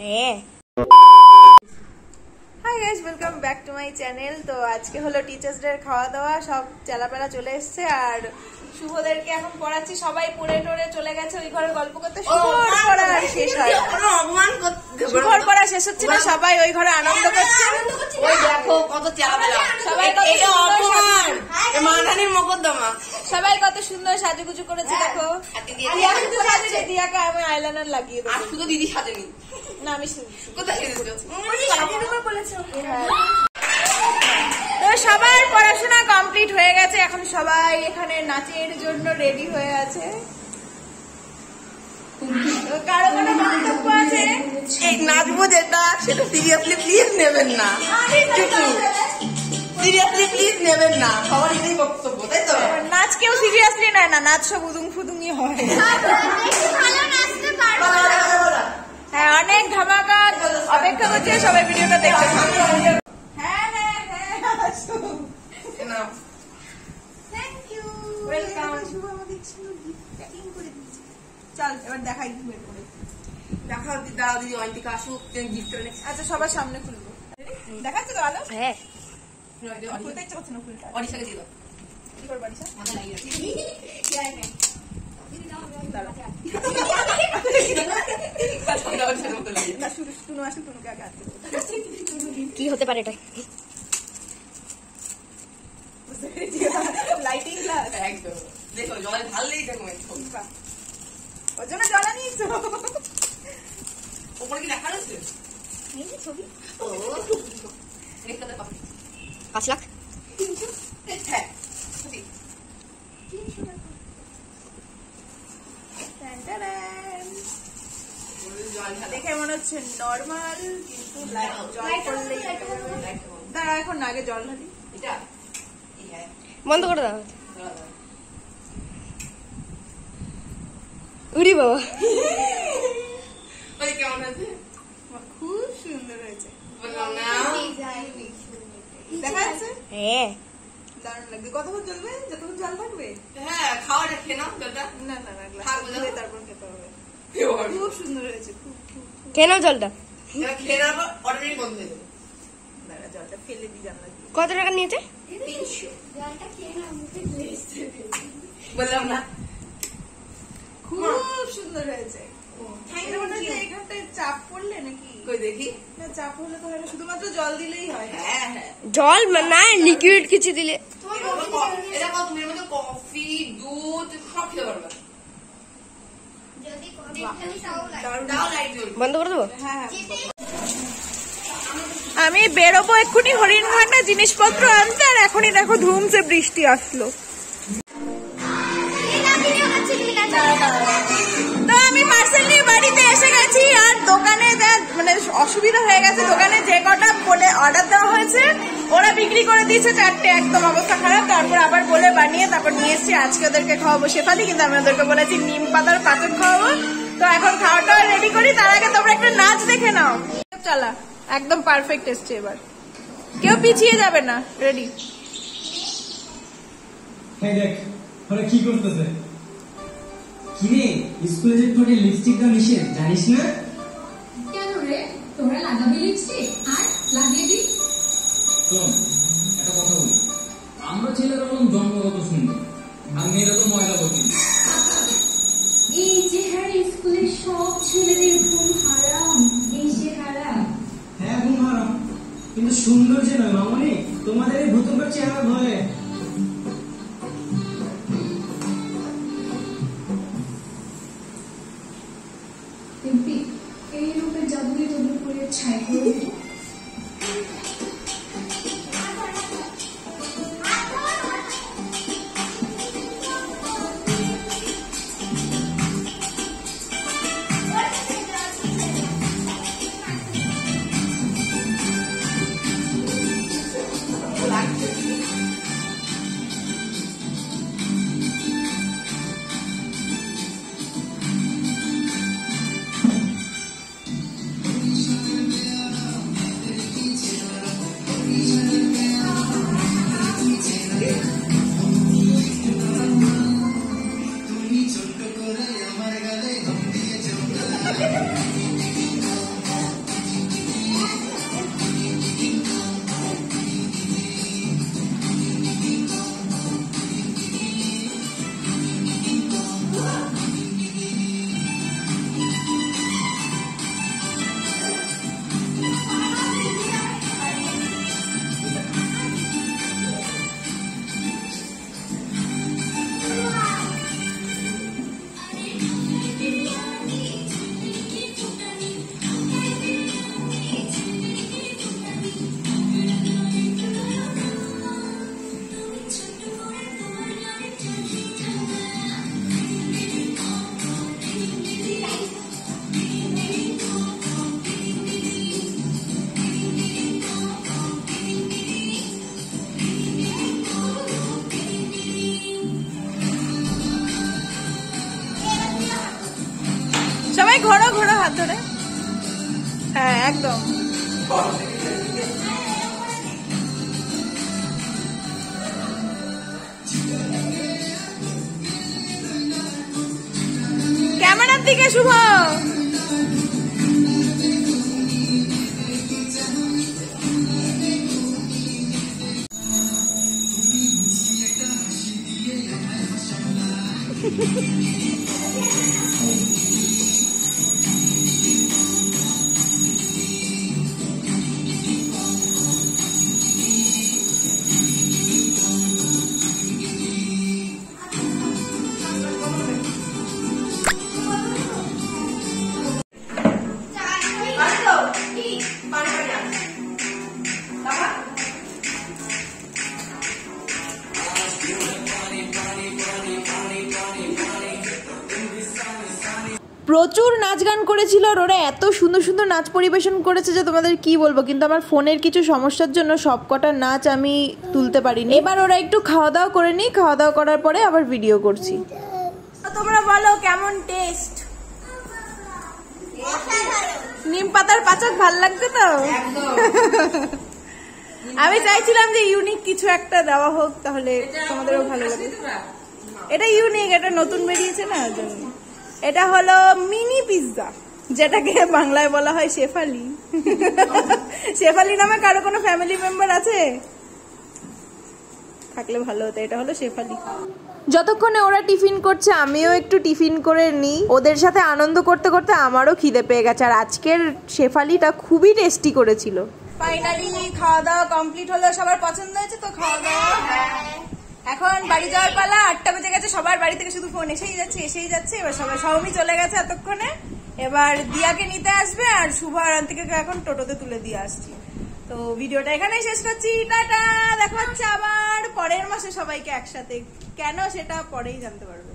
হ্যাঁ। Hi guys, welcome back to my channel. তো আজকে হলো টিচার্স ডে খাওয়া দাওয়া, সব চেলাপেলা চলে এসছে আর শুভদেরকে এখন পড়াচ্ছি। সবাই পড়ে টড়ে চলে গেছে ওই ঘরে গল্প করতে। শুভর পড়া শেষ হয়, শুভর পড়া শেষ হচ্ছে না, সবাই ওই ঘরে আনন্দ করছে। ওই দেখো কত চেলাপেলা, সবাই মানহানির মকদ্দমা, সবাই কত সুন্দর সাজুগুজু করেছে। দেখো দিয়াকে আমি আইলাইনার লাগিয়ে দেবো। শুধু দিদি সাজেনি না, আমি কোথায় তো সবার পড়াশোনা কমপ্লিট হয়ে গেছে, এখন সবাই এখানে নাচের জন্য রেডি হয়ে আছে। কারো কোনো বক্তব্য আছে? এই নাচবো যেটা সেটা সিরিয়াসলি প্লিজ নেবেন না, সিরিয়াসলি প্লিজ নেবেন না, সবার এটাই বক্তব্য, তাই তো? নাচ কেউ সিরিয়াসলি নেয় না, নাচ সব উদুং ফুদুংই হয়। হ্যাঁ, অনেক ধামাকা অপেক্ষা করছে, সবাই ভিডিওটা দেখতে থাকুন। হ্যাঁ হ্যাঁ হ্যাঁ, চল এবার দেখাই দেখা দাও দিদি, অন্তিকা আসুক গিফট। আচ্ছা, সবার সামনে খুলবো। দেখাচ্ছে তো আলো? হ্যাঁ, খুলতে ইচ্ছে করছে না ফুলটা। অরিশাকে দিল কি করবো অরিশা? মাথা লাগিয়ে কি হতে পারে এটা? লাইটিং গ্লাস একদম। দেখো জলে ঢাললেই দেখো ওর জন্য জল আনিয়েছো। ওপরে কি দেখা যাচ্ছে ছবি? 5 লাখ। হ্যাঁ, দেখে মনে হচ্ছে নর্মাল, কিন্তু জল পড়লেই দাঁড়া, এখন না, আগে জল ঢালি। বন্ধ করে দাও। উড়ি বাবা, কেমন আছে? খুব সুন্দর হয়েছে, বললাম না? দেখা যাচ্ছে? হ্যাঁ, দারুণ লাগবে। কতক্ষণ চলবে? যতক্ষণ জল থাকবে। হ্যাঁ, খাওয়াটা খেয়ে নাও জলটা। না না না, গ্লাস তারপর খেতে হবে। খুব সুন্দর হয়েছে, খুব খুব। কেন জলটা খেয়ে নাও, অর্ডারই বন্ধ হয়ে যাবে। দাঁড়া, জলটা ফেলে দিই জানলা দিয়ে। কত টাকা নিয়েছে? 300। বললাম না, খুব সুন্দর হয়েছে। এখানটায় চাপ পড়লে নাকি? কই দেখি। না, চাপ হলে তো হয় না, শুধুমাত্র জল দিলেই হয়। হ্যাঁ হ্যাঁ, জল না, লিকুইড কিছু দিলে। এটা কত? তুমি এর মধ্যে কফি, দুধ সব খেতে পারবে। বন্ধ করে দেবো? হ্যাঁ, আমি বেরোবো এক্ষুনি হরিণঘাটা জিনিসপত্র আনতে, আর এখনই দেখো ধুমসে বৃষ্টি আসলো। তো আমি পার্সেল নিয়ে বাড়িতে এসে গেছি, আর দোকানে যা মানে অসুবিধা হয়ে গেছে, দোকানে যে কটা বলে অর্ডার দেওয়া হয়েছে ওরা বিক্রি করে দিয়েছে 4টে, একদম অবস্থা খারাপ। তারপর আবার বলে বানিয়ে তারপর নিয়ে এসেছি। আজকে ওদেরকে খাওয়াবো শেফালি, কিন্তু আমি ওদেরকে বলেছি নিম পাতার পাচক খাওয়াবো। তো এখন খাওয়াটা রেডি করি, তার আগে তোমরা একটা নাচ দেখে নাও। চালা, একদম পারফেক্ট এসছে এবার, কেউ পিছিয়ে যাবে না। রেডি? দেখ ওরা কি করতেছে। কিরে, স্কুলে যে তোর লিপস্টিকটা নিষেধ, জানিস না? কেন রে, তোমরা লাগাবি লিপস্টিক আর লাগিয়ে দিই। শোন, একটা কথা বলি, আমরা ছেলেরা বলুন জন্মগত সুন্দর, আর মেয়েরা তো ময়লাবতী। এই চেহারা স্কুলের সব ছেলেদের ঘুম হারাম, এই চেহারা। হ্যাঁ, ঘুম হারাম, কিন্তু সুন্দর যে নয় মামনি, তোমাদের এই ভূতম্বের চেহারা ভয়ে। এই রূপে জাদুই তোদের করে ছাই করে সবাই ঘোরো ঘোরো হাত ধরে। হ্যাঁ একদম। ক্যামেরার দিকে শুভ। প্রচুর নাচ গান করেছিল আর ওরা এত সুন্দর সুন্দর নাচ পরিবেশন করেছে যে তোমাদের কি বলবো, কিন্তু আমার ফোনের কিছু সমস্যার জন্য সবকটা নাচ আমি তুলতে পারিনি। এবার ওরা একটু খাওয়া দাওয়া করে নি, খাওয়া দাওয়া করার পরে আবার ভিডিও করছি। তোমরা বলো কেমন টেস্ট? নিম পাতার পাচক ভাল লাগছে তো? আমি চাইছিলাম যে ইউনিক কিছু একটা দেওয়া হোক, তাহলে তোমাদেরও ভালো লাগবে। এটা ইউনিক, এটা নতুন বেরিয়েছে না জন্য। এটা হলো মিনি পিৎজা, যেটাকে বাংলায় বলা হয় শেফালি। শেফালি নামে কারো কোনো ফ্যামিলি মেম্বার আছে? থাকলে ভালো হতো। এটা হলো শেফালি। যতক্ষণে ওরা টিফিন করছে আমিও একটু টিফিন করে নিই। ওদের সাথে আনন্দ করতে করতে আমারও খিদে পেয়ে গেছে। আর আজকের শেফালিটা খুবই টেস্টি করেছিল। ফাইনালি খাওয়া দাওয়া কমপ্লিট হলো। সবার পছন্দ হয়েছে তো খাওয়া দাওয়া? এখন বাড়ি যাওয়ার পালা। 8টা বেজে গেছে। সবার বাড়ি থেকে শুধু ফোন এসেই যাচ্ছে। এবার সবাই সৌমি চলে গেছে এতক্ষণে। এবার দিয়াকে নিতে আসবে আর শুভ আর আন্তিকে এখন টোটোতে তুলে দিয়ে আসছি। তো ভিডিওটা এখানেই শেষ করছি। টাটা। দেখা হচ্ছে আবার পরের মাসে সবাইকে একসাথে। কেন সেটা পরেই জানতে পারবে।